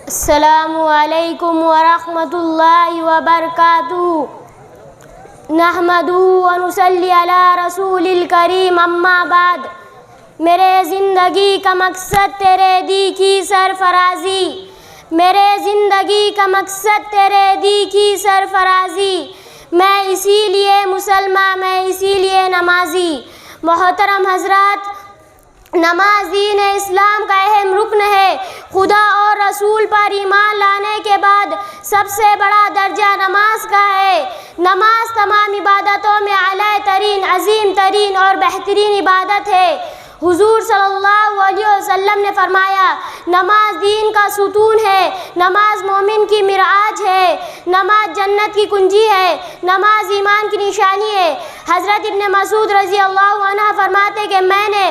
السلام علیکم ورحمۃ اللہ وبرکاتہ۔ نحمدہ ونصلی علی رسول الکریم، اما بعد۔ میرے زندگی کا مقصد تیرے دی کی سرفرازی، میرے زندگی کا مقصد تیرے دی کی سرفرازی۔ میں اسی لیے مسلمان، میں اسی لیے نمازی۔ محترم حضرات، نماز دین اسلام کا اہم رکن ہے۔ خدا اور رسول پر ایمان لانے کے بعد سب سے بڑا درجہ نماز کا ہے۔ نماز تمام عبادتوں میں اعلیٰ ترین، عظیم ترین اور بہترین عبادت ہے۔ حضور صلی اللہ علیہ وسلم نے فرمایا، نماز دین کا ستون ہے، نماز مومن کی معراج ہے، نماز جنت کی کنجی ہے، نماز ایمان کی نشانی ہے۔ حضرت ابن مسعود رضی اللہ عنہ فرماتے کہ میں نے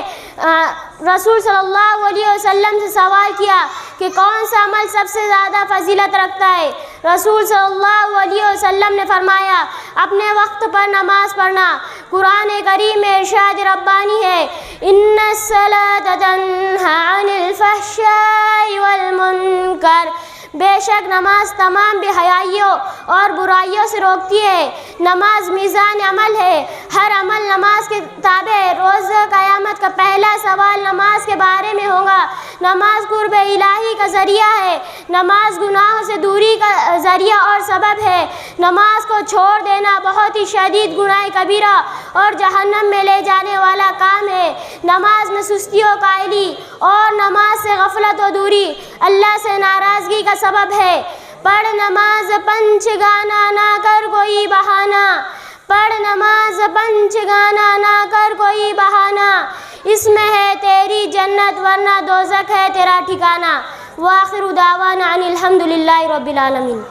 رسول صلی اللہ علیہ وسلم سے سوال کیا کہ کون سا عمل سب سے زیادہ فضیلت رکھتا ہے؟ رسول صلی اللہ علیہ وسلم نے فرمایا، اپنے وقت پر نماز پڑھنا۔ قرآن کریم میں ارشاد ربانی ہے، ان الصلاۃ تنہی عن الفحشاء والمنکر، بے شک نماز تمام بے حیائیوں اور برائیوں سے روکتی ہے۔ نماز میزان عمل ہے، ہر عمل نماز کے تابع ہے۔ روز قیامت کا پہلا سوال نماز کے بارے میں ہوگا۔ نماز قرب الہی کا ذریعہ ہے، نماز گناہوں سے دوری کا ذریعہ اور سبب ہے۔ نماز کو چھوڑ دینا بہت ہی شدید گناہ کبیرہ اور جہنم میں لے جانے والا کام ہے۔ نماز میں سستی و کائلی اور نماز سے غفلت و دوری اللہ سے ناراضگی کا سبب ہے۔ پڑھ نماز پنچ گانا نہ کر کوئی بہانہ، پڑھ نماز پنچ گانا نہ کر کوئی بہانہ، اس میں ہے تیری جنت ورنہ دوزخ ہے تیرا ٹھکانہ۔ وآخر دعوانا ان الحمد للہ رب العالمین۔